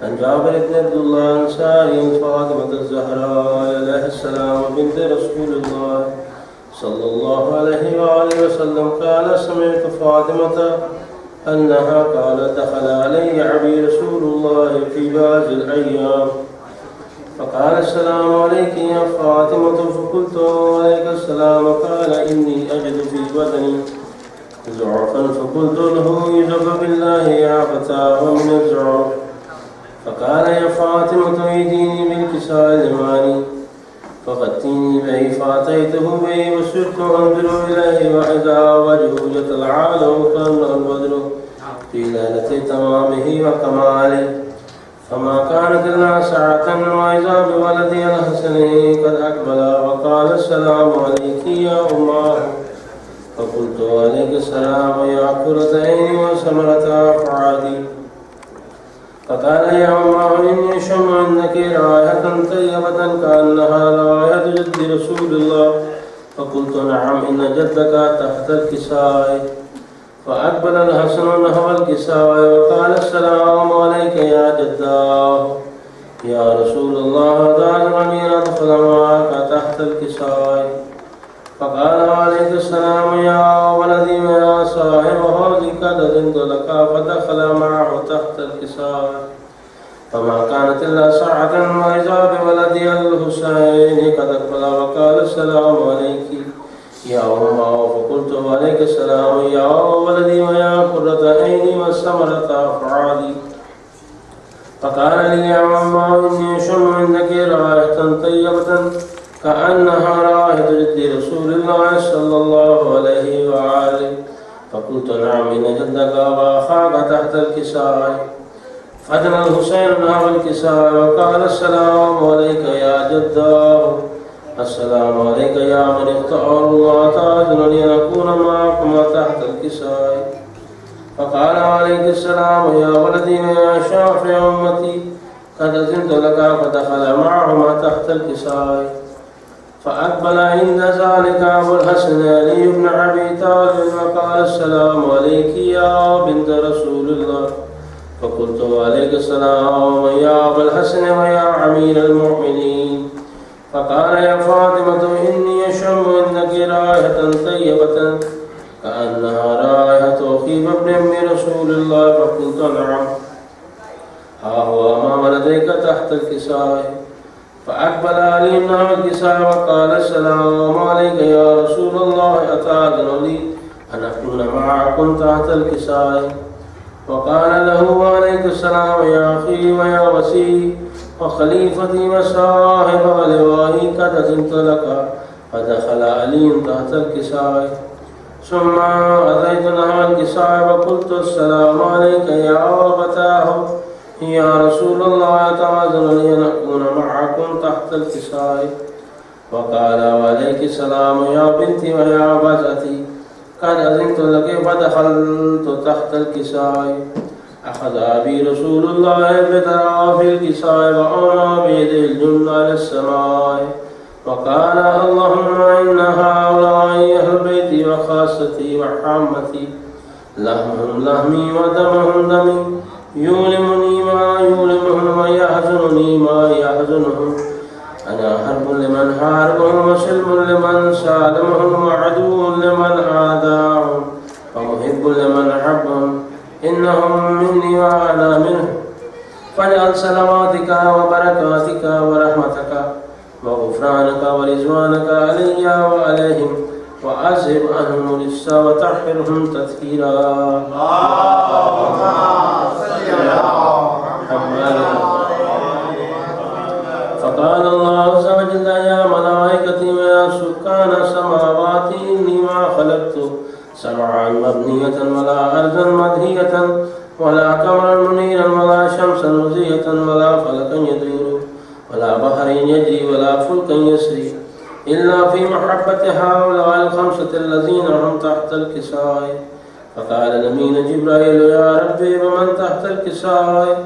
عن جابر بن عبد الله الأنصاري فاطمة الزهراء عليه السلام بنت رسول الله صلى الله عليه وآله وسلم قال سمعت فاطمة أنها قالت دخل علي أبي رسول الله في بعض الأيام فقال السلام عليك يا فاطمة فقلت وعليك السلام قال إني أجد في بدني ضعفا فقلت له يذهب بالله يا فتاه من الضعف فقال يا فاطمة ايديني بالكساء اليماني فغطيني به فأتيته به وصرت أنظر إليه وإذا وجهه يتلعل كأنه البدر في ليلة تمامه وكماله فما كانت إلا ساعة وإذا بولدي الحسن قد أقبل وقال السلام عليك يا أماه فقلت عليك السلام يا قرة عيني وثمرة أفعادي فقال يا أماه إني أشم عندك رائحة طيبة كأنها رائحة جد رسول الله فقلت نعم إن جدك تحت الكساء فأقبل الحسن نحو الكساء وقال السلام عليك يا جداه يا رسول الله دعني أن أدخل معك تحت الكساء فقال عليك السلام يا ولدي ويا صاحب هذه قد أذنت لك فدخل معه تحت الكساء فما كانت إلا ساعة وإذا بولدي الحسين قد أقبل وقال السلام عليك يا أمه فقلت وعليك السلام يا ولدي ويا قرة عيني وثمرة أفعادي فقال لي يا أمه إني أشم عندك رائحة طيبة كأنها رائحة جد رسول الله صلى الله عليه وآله فقلت نعم إن جدك وأخاك تحت الكساء فدنا الحسين نحو الكساء وقال السلام عليك يا جداه السلام عليك يا من اختار الله تاجنني أن أكون معكما تحت الكساء فقال عليك السلام يا ولدي يا شافع أمتي قد أذنت لك فدخل معهما تحت الكساء فأقبل عند ذلك أبو الحسن علي بن أبي طالب وقال السلام عليك يا بنت رسول الله فقلت وعليك السلام يا أبا الحسن ويا أمير المؤمنين فقال يا فاطمة إني أشم عندك رائحة طيبة كأنها رائحة أخي ابن أم رسول الله فقلت نعم ها هو أمام لديك تحت الكساء فأقبل علي نحو الكساء وقال السلام عليك يا رسول الله أتأذن لي أن أكون معكم تحت الكساء وقال له وعليك السلام يا أخي ويا وسيء وخليفتي وصاحب لوائي قد أذنت لك فدخل علي تحت الكساء ثم أتيت نحو الكساء وقلت السلام عليك يا أبتاه يا رسول الله تأذن لي أن أكون معكم تحت الكساء وقال وعليك السلام يا بنتي ويا بزتي قد أذنت لك فدخلت تحت الكساء أخذ أبي رسول الله بطرف الكساء وأمر بيده الجنة على السماء وقال اللهم إن هؤلاء أهل بيتي وخاصتي وحامتي لحمهم لحمي ودمهم دمي يؤلمني ما يؤلمهم ويحزنني ما يحزنهم أنا حرب لمن حاربهم وسلم لمن سالمهم وعدو لمن عاداهم ومحب لمن أحبهم إنهم مني وأنا منهم فاجعل صلواتك وبركاتك ورحمتك وغفرانك ورضوانك علي وعليهم وأذهب عنهم الرجس وطهرهم تطهيرا اللهم صل على محمد. فقال الله عز وجل يا ملائكتي ويا سكان السماوات إني ما خلقت سمعا مبنية ولا أرضا مدهية ولا قمرا منيرا ولا شمسا مزية ولا فلكا يدور ولا بحر يجري ولا فلكا يسري إلا في محبة هؤلاء الخمسة الذين هم تحت الكساء. فقال نبينا جبرائيل يا ربي ومن تحت الكساء؟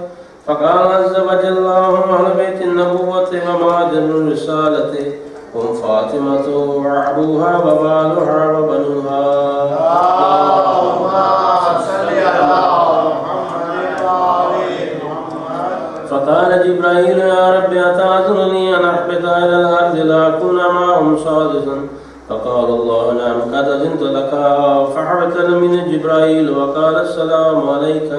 فقال عز وجل اللهم أهل بيت النبوة ومعدن الرسالة هم فاطمة وأبوها وبالها وبنوها. اللهم صل على محمد. فقال جبرائيل يا رب أتعذرني أن أحبط إلى الأرض لأكون معهم سادسا فقال الله نعم قد أذنت لك فحبط من جبرائيل وقال السلام عليك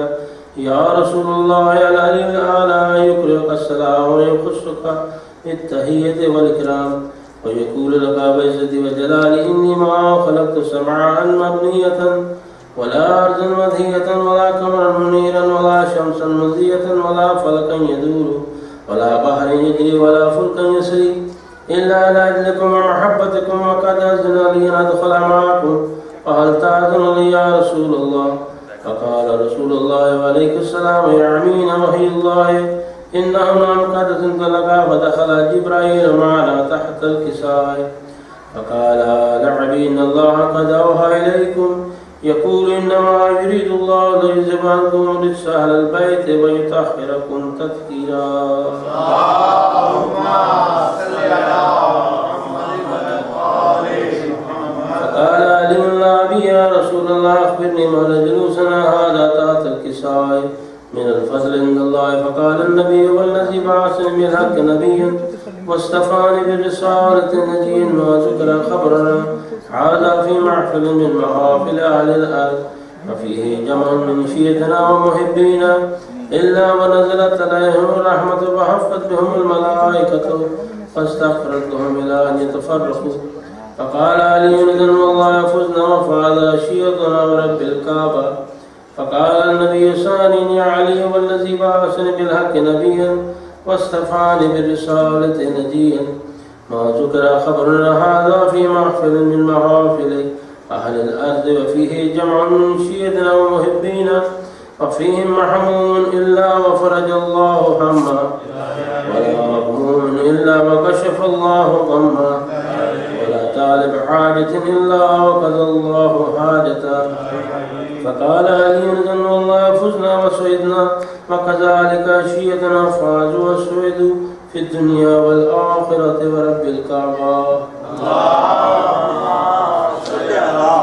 يا رسول الله يا العلي الأعلى يقرئك السلام ويخصك التحية والإكرام ويقول لك بعزتي وجلالي إني ما خلقت سمعا مبنية ولا أرضا مدهية ولا قمرا منيرا ولا شمسا مزية ولا فلكا يدور ولا بحر يجري ولا فلكا يسري إلا لأجلكم ومحبتكم وقد أذن لي أن أدخل معكم فهل تأذن لي يا رسول الله؟ فقال رسول الله عليه السلام يا أمين وحي الله إنه نعم قد أذنت لك فدخل جبرائيل معنا تحت الكساء فقال لعبي إن الله قد أوحى إليكم يقول إنما يريد الله ليذهب عنكم رجس أهل البيت ويطهركم تطهيرا. اللهم صل على محمد وآل محمد. فقال علي بن أبي يا رسول الله أخبرني ما جلوسنا هذا تحت الكساء من الفضل عند الله. فقال النبي والذي بعثني بالحق نبيا واصطفاني بالرسالة نجيا ما ذكر خبرنا هذا في محفل من محافل أهل الأرض وفيه جمع من شيعتنا ومحبينا إلا ونزلت عليهم الرحمة وحفت بهم الملائكة فاستغفرت لهم إلى أن يتفرقوا. فقال علي إذن والله يفوزنا وفعل شيعتنا ورب الكعبة. فقال النبي ساني يا علي والذي بعثني بالحق نبيا واصطفاني بالرسالة نجيا ما ذكر خبرنا هذا في محفل من محافل أهل الأرض وفيه جمع من شيعتنا ومحبينا وفيهم محموم إلا وفرج الله همه ولا مغموم إلا وكشف الله غمه ولا طالب حاجة إلا وقضى الله حاجته. فقال علي إذن والله فزنا وسعدنا وكذلك شيعتنا فازوا وسعدوا في الدنيا والآخرة ورب الكعبة. اللهم صل على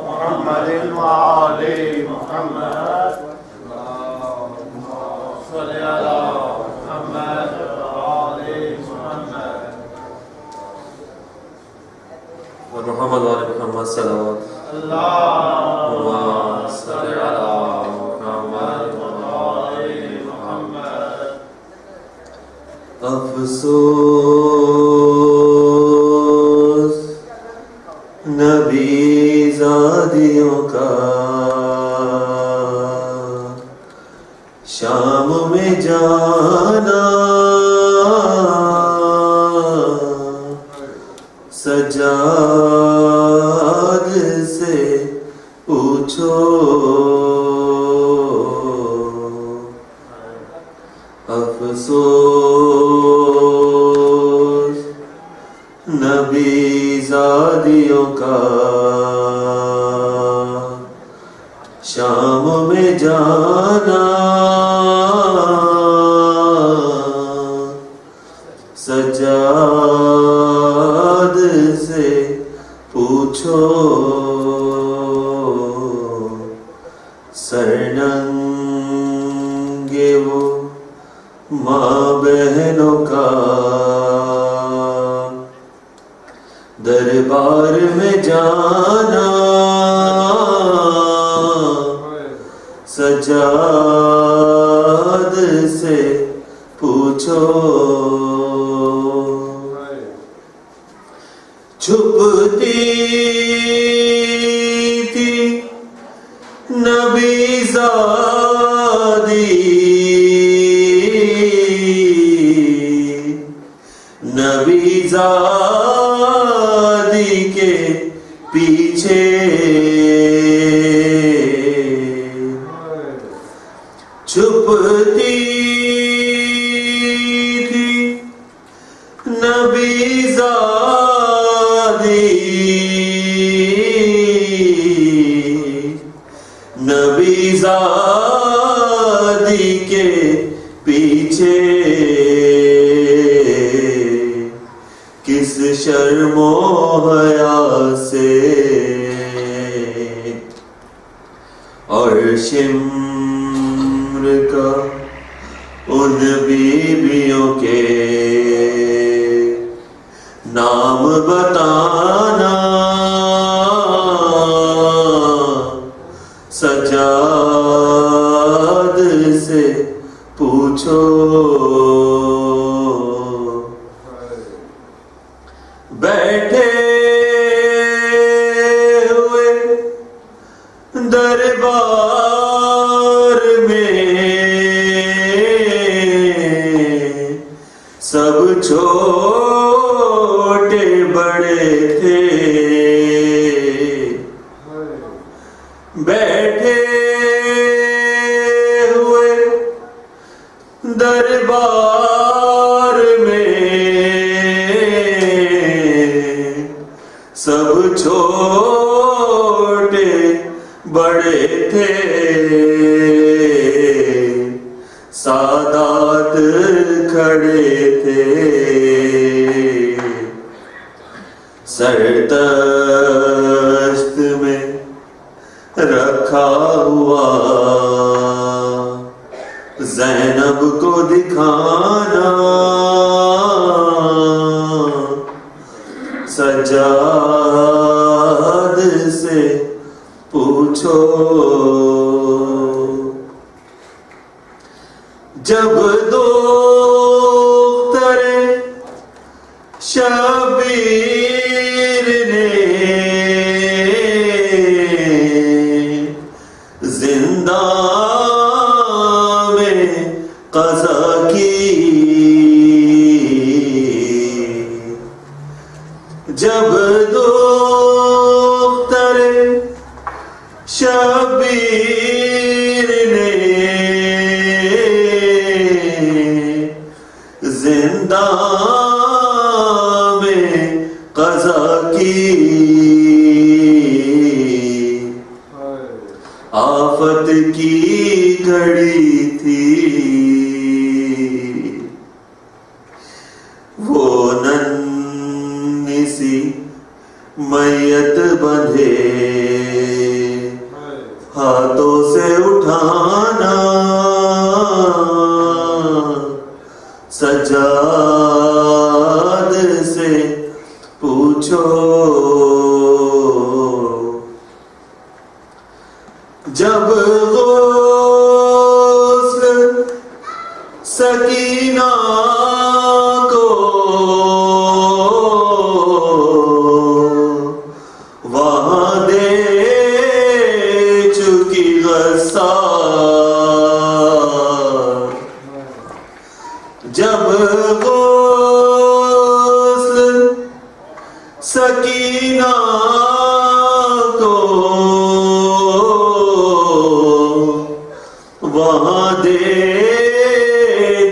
محمد وآل محمد. اللهم صل على محمد وآل محمد. محمد وآل محمد صلوات. اللهم صل على محمد وآل محمد. افسوس نبی زادیوں کا شام میں جانا سجاد سے پوچھو افسوس نبی زادیوں کا شام میں جانا سجاد سے پوچھو سرننگے وہ ماں بہنوں کا دربار میں جانا سجاد سے پوچھو چھپتی تھی نبی زادی نبی زادی کے پیچھے چھپتی تھی نبی زادی نبی زادی کے پیچھے کس شرم و حیا سے اور شمر کا ان بیویوں کے نام بتانا، سجاد سے پوچھو، بیٹھے ہوئے دربار میں سب چھوٹے بڑے تھے، بیٹھے ہوئے دربار میں سب چھوٹے بڑے تھے، سادات کھڑے تھے، سرتشت میں رکھا ہوا زینب کو دکھانا، سجاد سے پوچھو، جب دختر شبیر نے زندان میں قضا کی، جب دختر شبیر نے زندان میں قضا کی، آفت کی گھڑی تھی، وہ ننھی سی میت بندھے ہاتھوں سے اٹھانا، سجاد سے پوچھو، جب غسل سکینہ کو وہاں دے چکی غسال، جب غسل سکینہ کو وہاں دے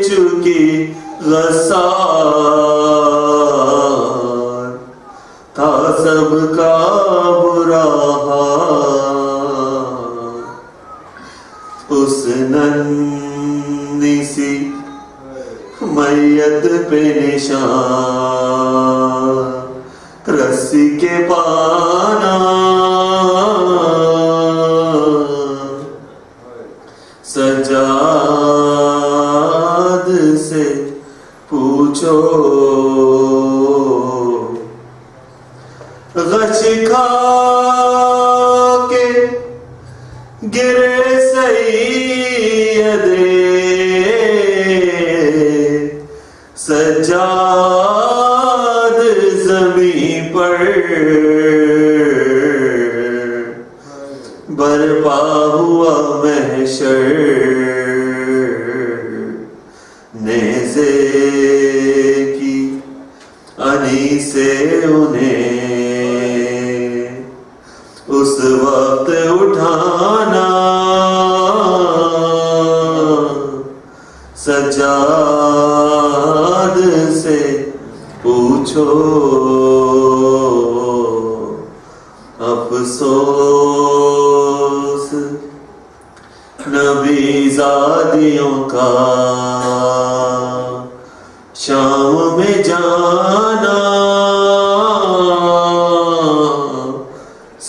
چکی غسال، تھا سب کا برا حال، اس ننھی سی میت پہ نشان رسی کے پانا، سجاد سے پوچھو، غش کھا کے گرے سید سجاد زمین پر، برپا ہوا محشر، نیزے کی انی سے انہیں اس وقت اٹھانا، سجاد سے پوچھو، افسوس نبی زادیوں کا شام میں جانا،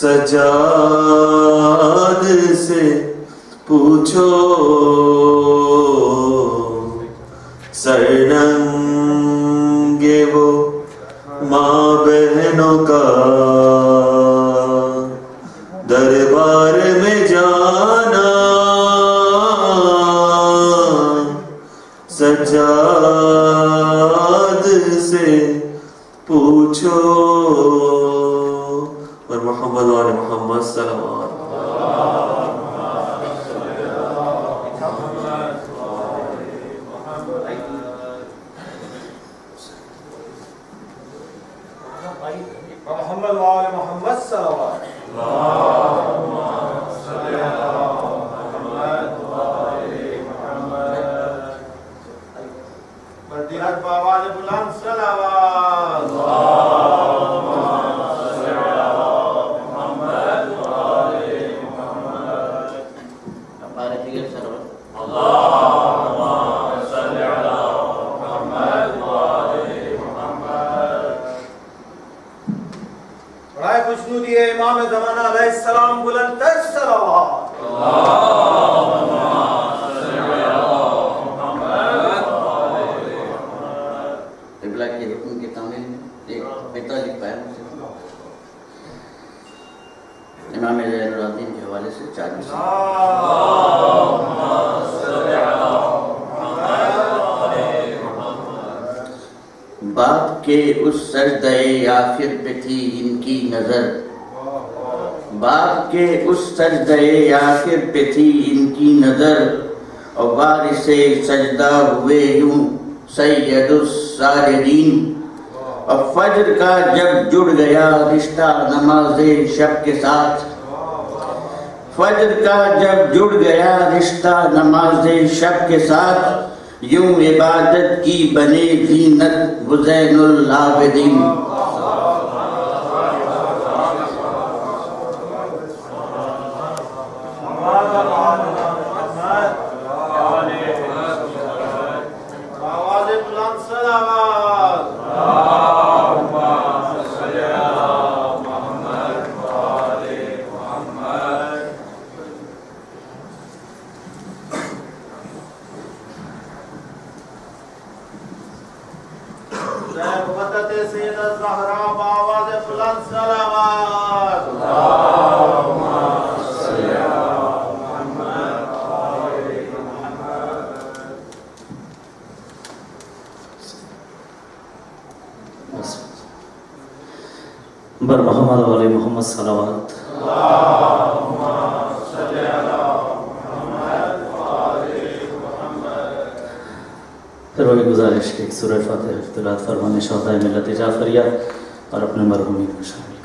سجاد سے پوچھو، سرنگے وہ ماں بہنوں کا دربار میں جانا سجاد سے پوچھو اور محمد و آل محمد صلوات محمد و آل محمد صلوات بردیات بآواز بلند صلوات بڑائے خوشنودی ہے امام زمانہ علیہ السلام بلند تر صلوات قبلہ کے حکم کی تعمیل میں ایک بیتا لکھ پایا مجھے امام زین العابدین کے حوالے سے 4 مثال باپ کے اس سجدہ آخر پہ تھی ان کی نظر باپ کے اس سجدہ آخر پہ تھی ان کی نظر اور وارث سجدہ ہوئے یوں سید الساجدین اور فجر کا جب جڑ گیا رشتہ نماز شب کے ساتھ فجر کا جب جڑ گیا رشتہ نماز شب کے ساتھ یوں عبادت کی بنے زینت وہ زین العابدین بر محمد و آل محمد صلوات پھر وہی گزارش کہ سورہ فاتحہ اختلاط فرمانے شہدائے ملت جعفریہ اور اپنے مرحومین کو شامل کریں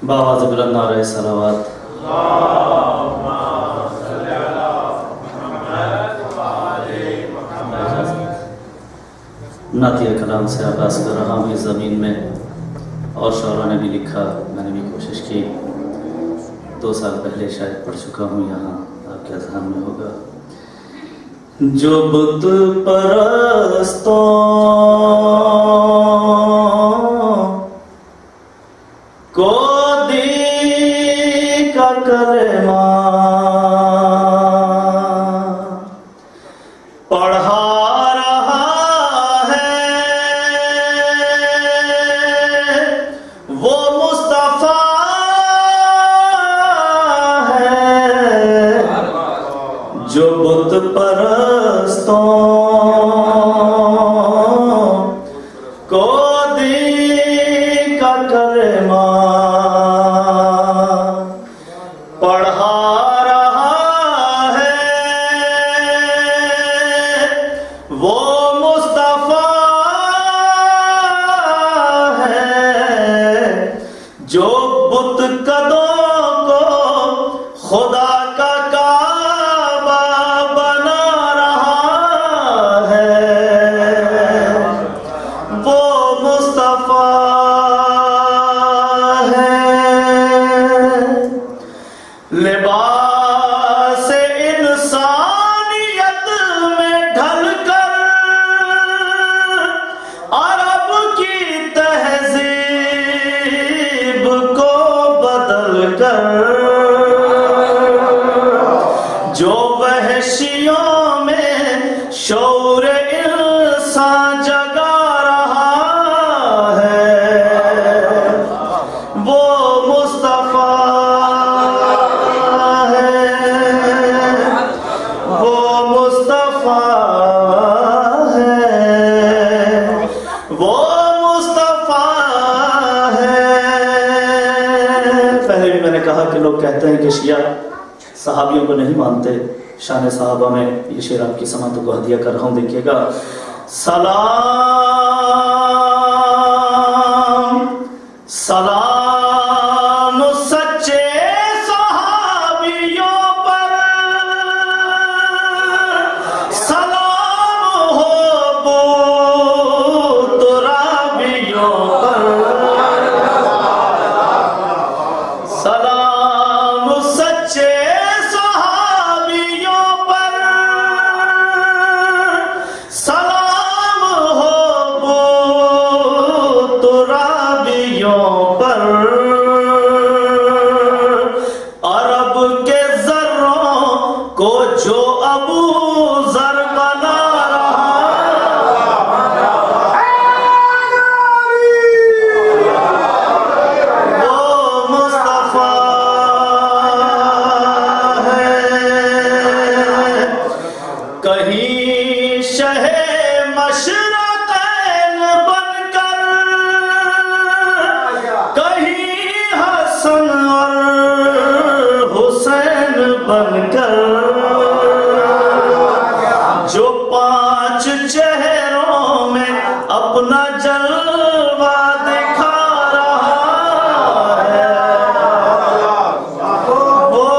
بآواز بلند نعرہ صلوات نعتیہ کلام سے آغاز کر رہا ہوں اس زمین میں اور شعراء نے بھی لکھا میں نے بھی کوشش کی 2 سال پہلے شاید پڑھ چکا ہوں یہاں آپ کے اذہان میں ہوگا جو بت پرستوں کو کلمہ پڑھا رہا ہے وہ مصطفیٰ ہے جو بت پرستوں کو دین کا کلمہ لباس انسانیت میں ڈھل کر عرب کی تہذیب کو بدل کر جو وحشیوں میں شعور انسان جگا رہا ہے وہ مصطفیٰ ہے، وہ مصطفیٰ ہے، وہ مصطفیٰ ہے۔ پہلے بھی میں نے کہا کہ لوگ کہتے ہیں کہ شیعہ صحابیوں کو نہیں مانتے، شان صحابہ میں یہ شعر آپ کی سماعتوں کو ہدیہ کر رہا ہوں، دیکھیے گا۔ سلام سلام سچے صحابیوں پر، سلام ہو بو ترابیوں پر، سلام سچے صحابیوں پر، سلام ہو بو ترابیوں پر، عرب کے ذروں کو جو ابو ذر بنا رہا، وہ مصطفیٰ ہے۔ کہیں شہ مشرقین بن کر، کہیں حسن اور حسین بن کر، جو 5 چہروں میں اپنا جلوہ دکھا رہا ہے وہ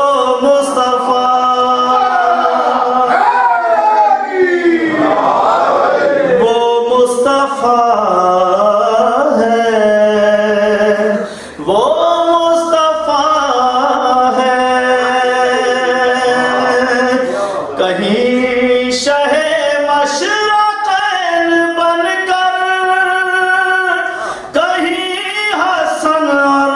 مصطفیٰ، وہ مصطفیٰ ہے، وہ مصطفیٰ ہے۔ کہیں شہ مشرقین بن کر، کہیں حسن اور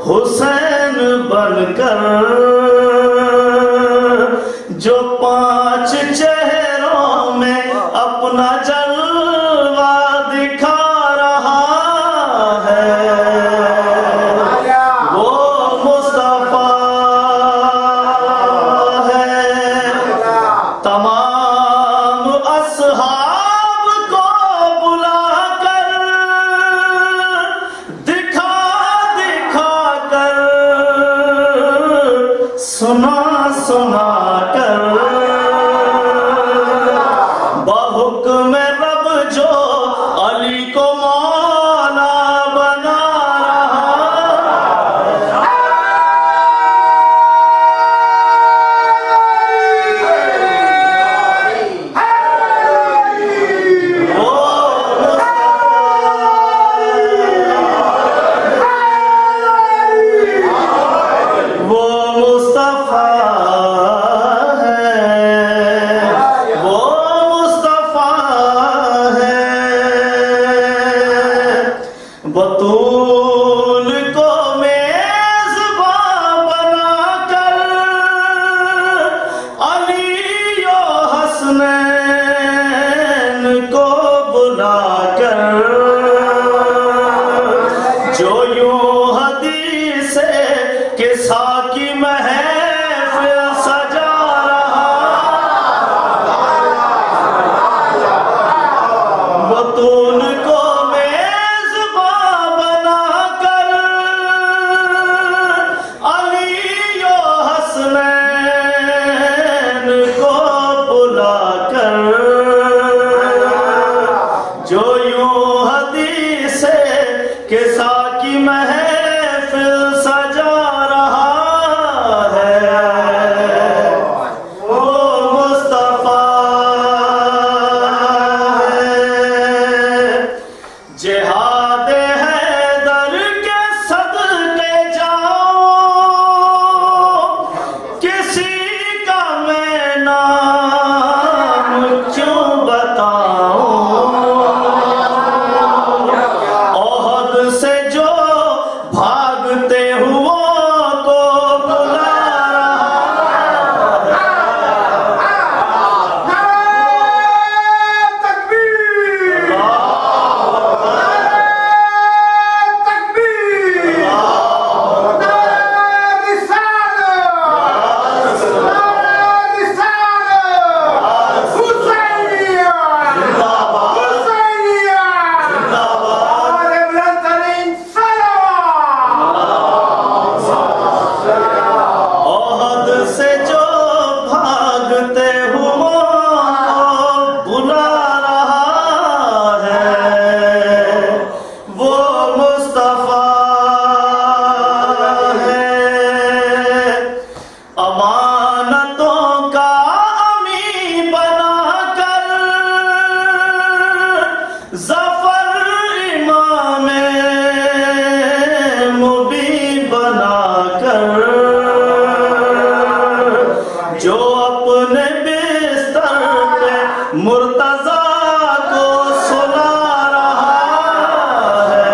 حسین بن کر، جو 5 چہروں میں اپنا جلوہ دکھا رہا ہے وہ مصطفیٰ ہے۔ تمام اصحاب کو بلا کر، دکھا دکھا کر، سنا سنا کر، بحکم رب جو علی کو مولا بنا رہا، وہ مصطفیٰ ہے، وہ مصطفیٰ ہے۔ بطول کو میزباں بنا کر، علی و حسنین کو بلا کر، جو یوں حدیث کے ساقی محفل سجا رہا، بطول کو میزباں بنا کر، علی و حسنین کو بلا کر، جو یوں حدیث کے ساقی محفل سجا رہا ہے کر جو اپنے بستر پہ مرتضیٰ کو سلا رہا ہے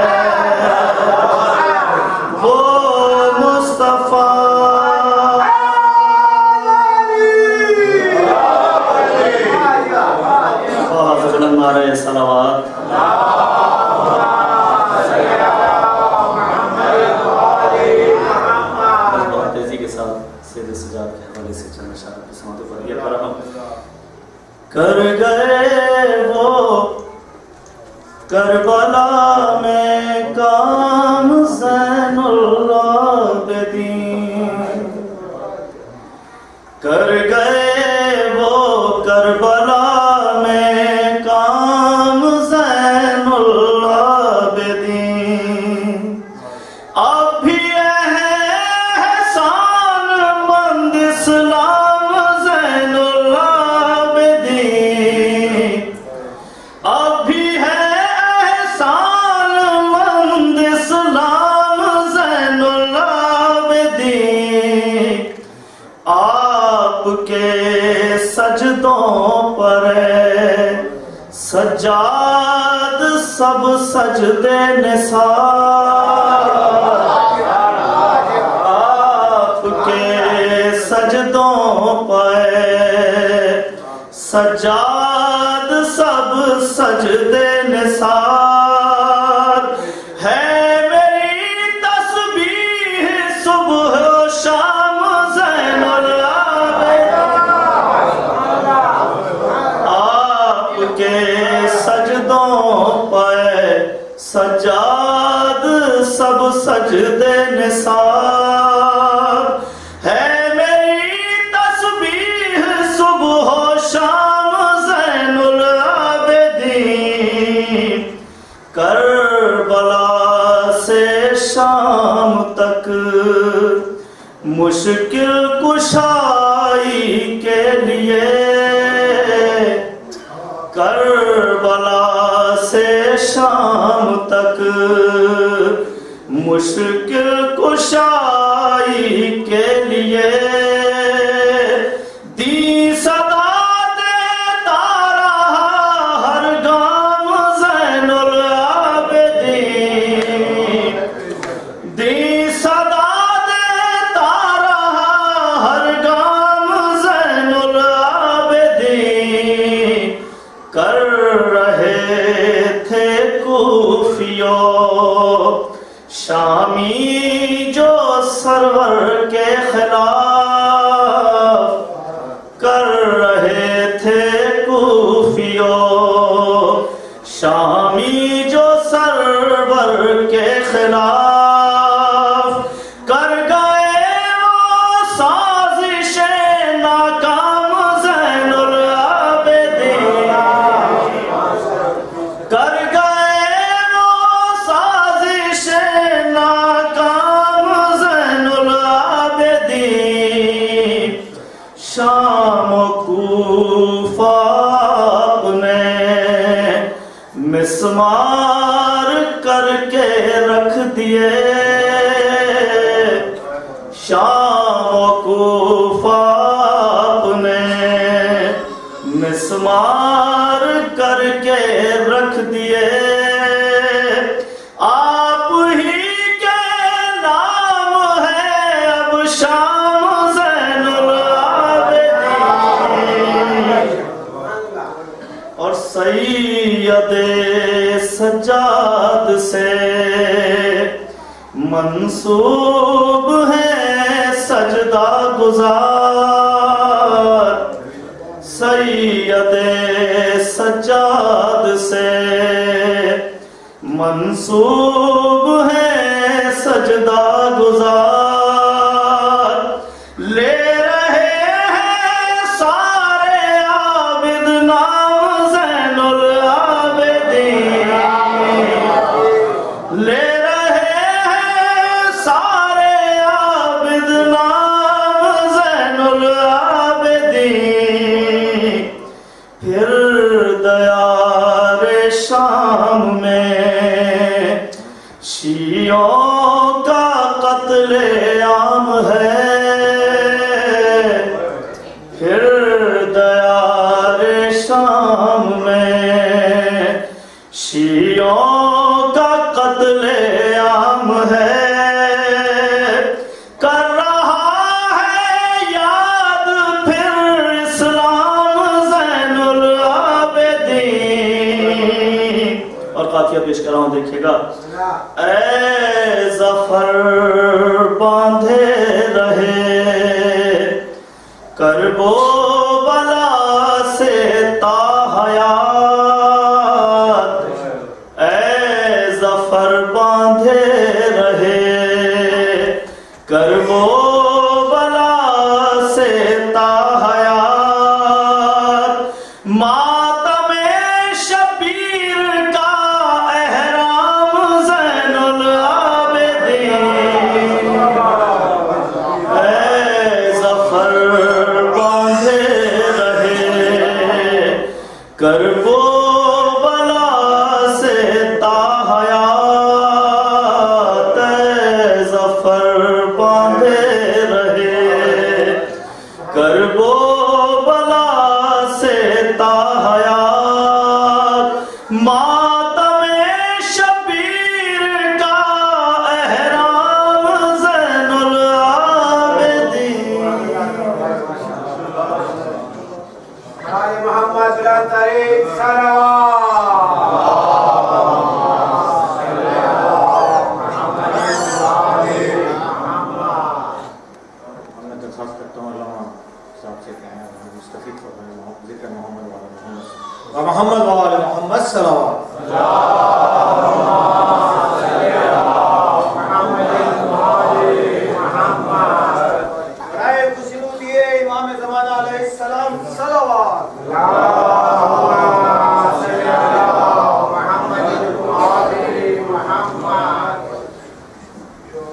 وہ مصطفیٰ ہمارے صلوات بہت تیزی کے ساتھ سید سجاد کے حوالے سے چند اشعار کی سماعت پر یہ فرہم کر گئے وہ کربلا میں کام زین العابدین کر گئے وہ کربلا میں کام زین العابدین اب بھی احسان مند اسلام زین العابدین اب بھی ہے احسان مند اسلام زین العابدین آپ کے سجدوں پر سجاد سب سجدے نثار آپ کے سجدوں پر سجاد سب سجدے نثار ہے میری تسبیح صبح و شام زین العابدین آپ کے سجدوں پر سجاد سب سجدے نثار ہے میری تسبیح صبح و شام زین العابدین کربلا سے شام تک مشکل کشائی کے لیے کربلا سے شام تک مشکل کشائی کے لیے دی صدا دیتا رہا ہر گام زین العابدین دی صدا دیتا رہا ہر گام زین العابدین کر رہے تھے کوفیوں شامی جو سرور کے خلاف کر رہے تھے کوفیوں شامی جو سرور کے خلاف کر گئے وہ سازشیں ناکام زین العابدین کر گئے وہ سازشیں ناکام زین العابدین شام و کوفہ اپنے مسمار کر کے رکھ دیے شام و کوفہ اپنے مسمار کر کے رکھ دیے آپ ہی کے نام ہے اب شام زین العابدین اور سید سجاد سے منسوب ہے سجدہ گزار سید سجاد سے منسوب ہے سجدہ گزار لے رہے ہیں سارے عابد نام زین العابدین لے رہے ہیں سارے عابد نام زین العابدین پھر دیار شام میں شیعوں کا قتل عام ہے پھر دیار شام میں شیعوں کا قتل عام ہے کر رہا ہے یاد پھر اسلام زین العابدین. اور قافیہ پیش کر رہا ہوں دیکھیے گا. اے ظفر باندھے رہے کرب و بلا سے تا حیات. اے ظفر باندھے رہے کرب و بلا سے تا حیات. ماتم شبیر کا احرام زین العابدین. اے ظفر باندھے رہے کرب و بلا سے تا حیات. اے ظفر باندھے رہے کرب و بلا سے تا حیات. ماتم شبیر کا احرام زین العابدین. آل محمد بلند ترین صلوات. میں درخواست کرتا ہوں علامہ صاحب سے کہیں مستفید فرمائیں ذکر محمد وعلی محمد و محمد وعلی محمد صلوات. برائے خوشنو دیے امام زمانہ علیہ السلام صلوات.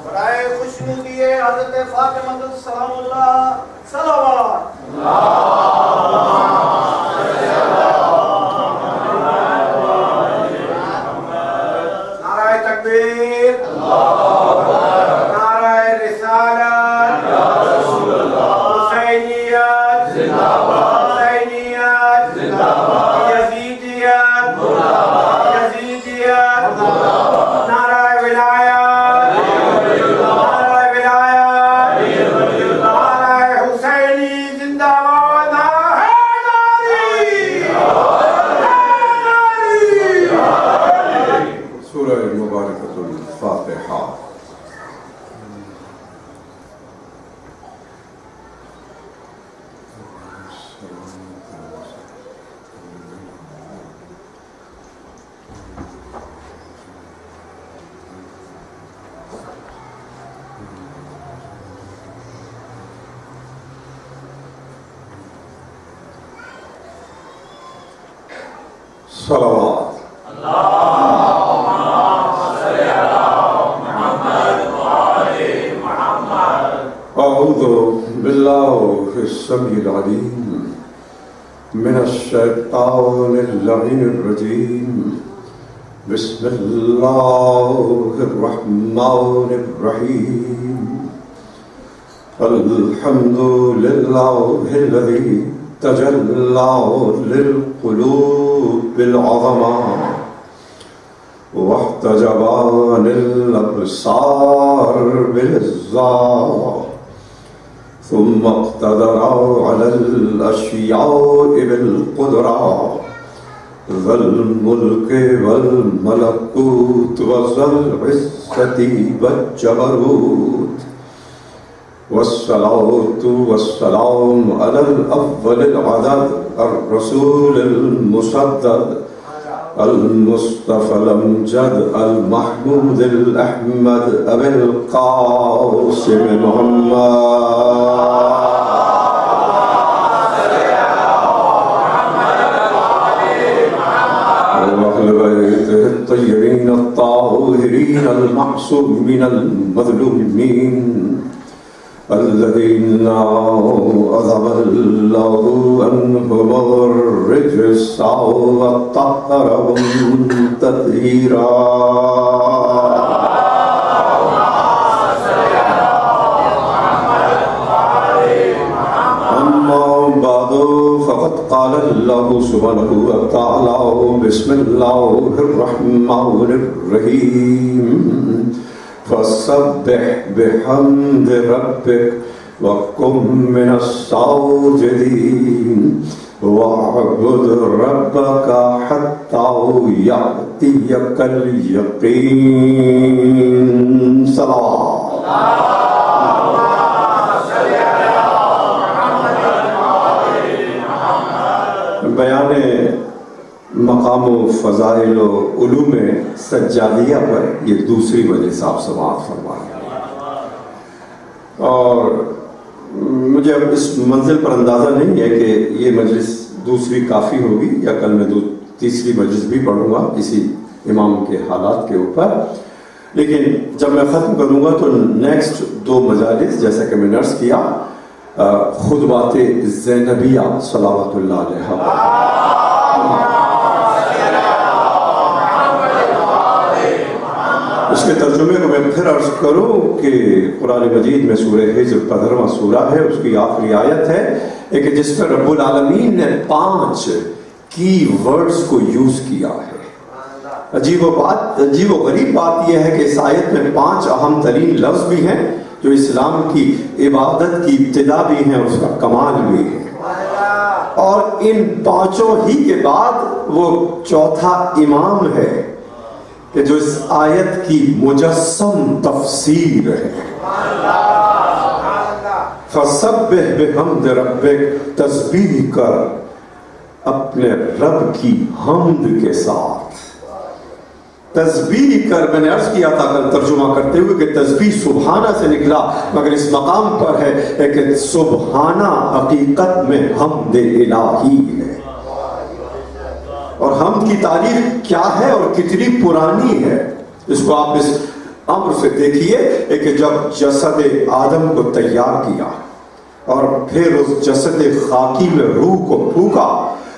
برائے خوشنو دیے حضرت فاطمہ سلام اللہ صلوات. نعرہ تکبیر، نعرہ رسالت، حسینیت، حسینیت، یزیدیت، یزیدیت، نعرہ ولایت، نعرہ ولایت، نعرہ حسینی زندہ باد، نعرہ حیدری. سورہ مبارکۃ الفاتحہ. صلوات. أعوذ بالله السميع العليم من الشيطان اللعين الرجيم. بسم الله الرحمن الرحيم. الحمد لله الذي تجلى للقلوب بالعظمة واحتجب عن الأبصار بالإزاء ثم اقتدر على الأشياء بالقدرة ذا الملك والملكوت وذا العزة والجبروت. والصلاة والسلام على الأفضل العدد الرسول المصدد المصطفى الأمجد المحمود الأحمد أبي القاسم محمد وأهل بيته الطيبين الطاهرين المعصومين المظلومين الذين أذهب الله عنهم الرجس وطهرهم تطهيرا. اللہ سبحانہ وتعالی بسم اللہ الرحمن الرحیم فسبح بحمد ربک وکن من الساجدین واعبد ربک حتی یأتیک الیقین. صلوات. بیان مقام و فضائل و علوم سجادیہ پر یہ دوسری مجلس آپ سماعت فرمائیں. اور مجھے اب اس منزل پر اندازہ نہیں ہے کہ یہ مجلس دوسری کافی ہوگی یا کل میں تیسری مجلس بھی پڑھوں گا اسی امام کے حالات کے اوپر، لیکن جب میں ختم کروں گا تو نیکسٹ 2 مجالس جیسا کہ میں نے عرض کیا خطبات زینبیہ صلوات اللہ علیہ پر. اس کے ترجمے کو میں پھر عرض کروں کہ قرآن مجید میں سورہ حجر 15واں سورہ ہے، اس کی آخری آیت ہے کہ جس پر رب العالمین نے 5 کی ورڈز کو یوز کیا ہے. عجیب و غریب بات یہ ہے کہ اس آیت میں 5 اہم ترین لفظ بھی ہیں جو اسلام کی عبادت کی ابتدا بھی ہیں، اس کا کمال بھی ہے، اور ان 5 ہی کے بعد وہ چوتھا امام ہے کہ جو اس آیت کی مجسم تفسیر ہے. فسبح بحمد ربک، تسبیح کر اپنے رب کی حمد کے ساتھ. تسبیح کر، میں نے عرض کیا تھا کل ترجمہ کرتے ہوئے کہ تسبیح سبحانہ سے نکلا، مگر اس مقام پر ہے کہ سبحانہ حقیقت میں حمد الہی ہے. اور حمد کی تاریخ کیا ہے اور کتنی پرانی ہے اس کو آپ اس امر سے دیکھیے کہ جب جسد آدم کو تیار کیا اور پھر اس جسد خاکی میں روح کو پھونکا،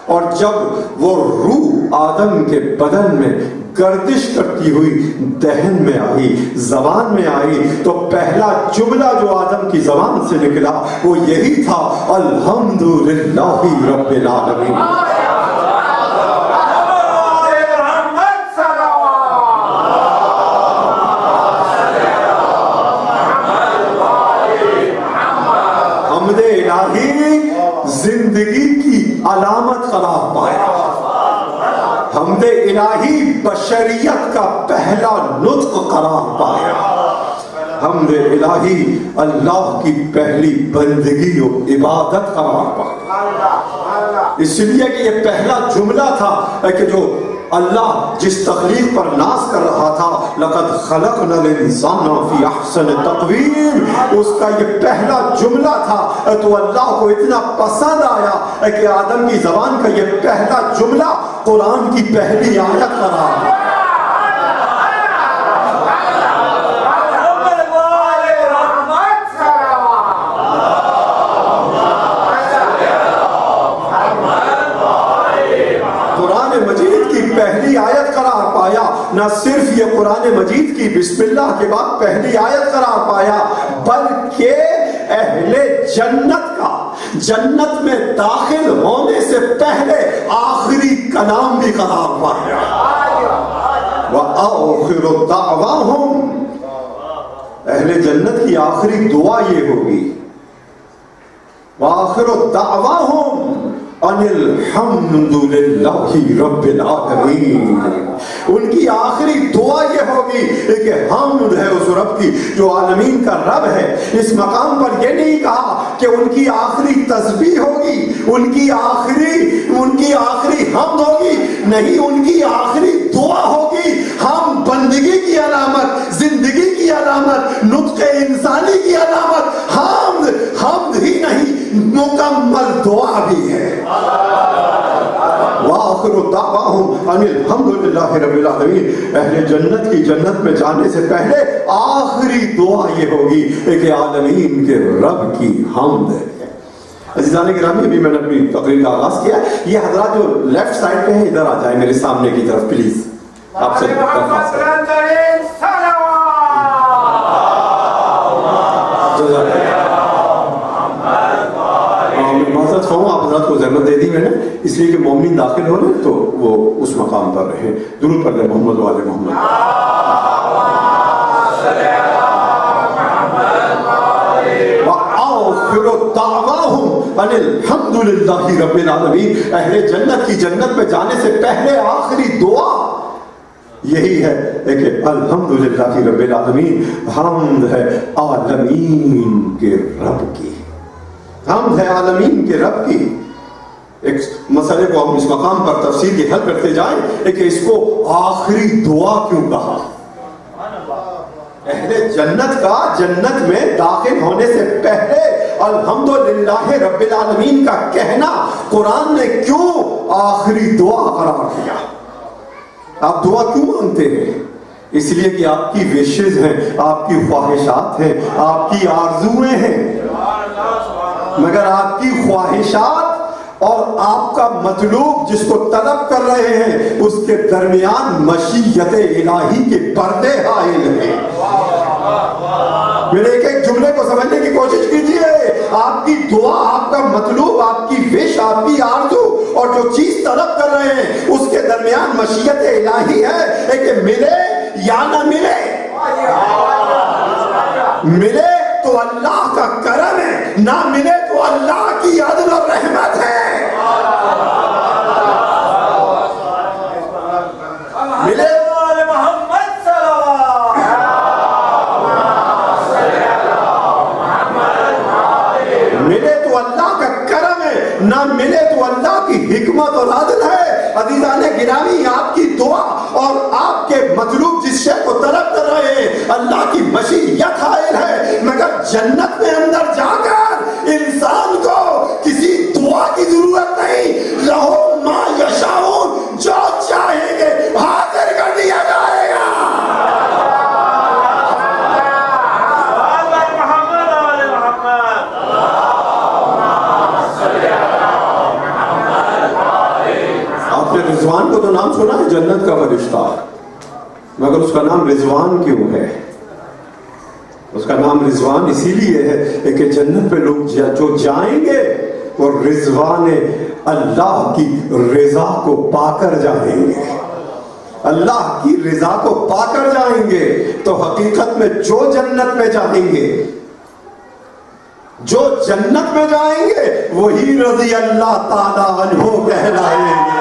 اور جب وہ روح آدم کے بدن میں گردش کرتی ہوئی دہن میں آئی، زبان میں آئی، تو پہلا جملہ جو آدم کی زبان سے نکلا وہ یہی تھا، الحمدللہ رب العالمین. حمد الہی زندگی کی علامت قرار پایا. حمد الہی بشریت کا پہلا نطق قرار پایا. حمد الہی اللہ کی پہلی بندگی و عبادت قرار پایا. اس لیے کہ یہ پہلا جملہ تھا کہ جو اللہ جس تخلیق پر ناز کر رہا تھا، لقد خلقنا الانسان فی احسن تقویم، اس کا یہ پہلا جملہ تھا. تو اللہ کو اتنا پسند آیا کہ آدم کی زبان کا یہ پہلا جملہ قرآن کی پہلی آیت قرار دیا. پہلی آیت قرار پایا. نہ صرف یہ قرآن مجید کی بسم اللہ کے بعد پہلی آیت قرار پایا، بلکہ اہل جنت کا جنت میں داخل ہونے سے پہلے آخری کلام بھی قرار پایا. وآخر دعواہم، اہل جنت کی آخری دعا یہ ہوگی، وآخر دعواہم ان الحمدللہ رب العالمین. ان کی آخری دعا یہ ہوگی کہ حمد ہے اس رب کی جو عالمین کا رب ہے. اس مقام پر یہ نہیں کہا کہ ان کی آخری تسبیح ہوگی، ان کی آخری حمد ہوگی، نہیں، ان کی آخری دعا ہوگی. ہم بندگی کی علامت، زندگی کی علامت، نطق انسانی کی علامت حمد ہی نہیں، مکمل دعا بھی ہے. وآخر دعواہم ان الحمدللہ رب العالمین. اہل جنت کی جنت میں جانے سے پہلے آخری دعا یہ ہوگی کہ عالمین کے رب کی حمد ہے. عزیزان گرامی، ابھی میں نے اپنی تقریر کا آغاز کیا. یہ حضرات جو لیفٹ سائڈ پہ ہیں ادھر آ جائیں میرے سامنے کی طرف پلیز. آپ سے معذرت سمجھتا ہوں آپ حضرات کو زحمت دے دی میں نے اس لیے کہ مومنین داخل ہو رہے تو وہ اس مقام پر رہے. درود پڑھ لیں محمد وآل محمد. الحمد للہ رب العالمین. اہل جنت کی جنت میں جانے سے پہلے آخری دعا یہی ہے کہ الحمدللہ رب العالمین. حمد ہے عالمین کے رب کی, حمد ہے عالمین کے رب کی. ایک مسئلے کو ہم اس مقام پر تفصیل کے حل کرتے جائیں کہ اس کو آخری دعا کیوں کہا. اہل جنت کا جنت میں داخل ہونے سے پہلے الحمدللہ رب العالمین کا کہنا قرآن نے کیوں آخری دعا قرار دیا. آپ دعا کیوں مانگتے ہیں؟ اس لیے کہ آپ کی وشز ہیں, آپ کی خواہشات ہیں, آپ کی آرزویں ہیں, مگر آپ کی خواہشات اور آپ کا مطلوب جس کو طلب کر رہے ہیں اس کے درمیان مشیت الہی کے پردے حائل ہیں. میرے ایک جملے کو سمجھنے کی کوشش کیجئے. آپ کی دعا, آپ کا مطلوب, آپ کی وش, آپ کی آرزو اور جو چیز طلب کر رہے ہیں اس کے درمیان مشیت الہی ہے کہ ملے یا نہ ملے. ملے تو اللہ کا کرم ہے, نہ ملے تو اللہ کی عدل اور رحمت ہے. ملے نہ ملے تو اللہ کی حکمت اور عدل ہے. عزیزان گرامی, آپ کی دعا اور آپ کے مطلوب جس شے کو طلب کر رہے ہیں اللہ کی مشیت حائل ہے, مگر جنت میں اندر جا کر انسان کو کسی دعا کی ضرورت نہیں. لہو ما یشاؤون, جو چاہیں گے حاضر کر دیا جائے گا. رضوان کو تو نام سنا ہے جنت کا فرشتہ, مگر اس کا نام رضوان کیوں ہے؟ اس کا نام رضوان اسی لیے ہے کہ جنت پہ لوگ جو جائیں گے وہ رضوان اللہ کی رضا کو پا کر جائیں گے. اللہ کی رضا کو پا کر جائیں گے تو حقیقت میں جو جنت میں جائیں گے, جو جنت میں جائیں گے وہی رضی اللہ تعالی عنہ کہلائیں گے.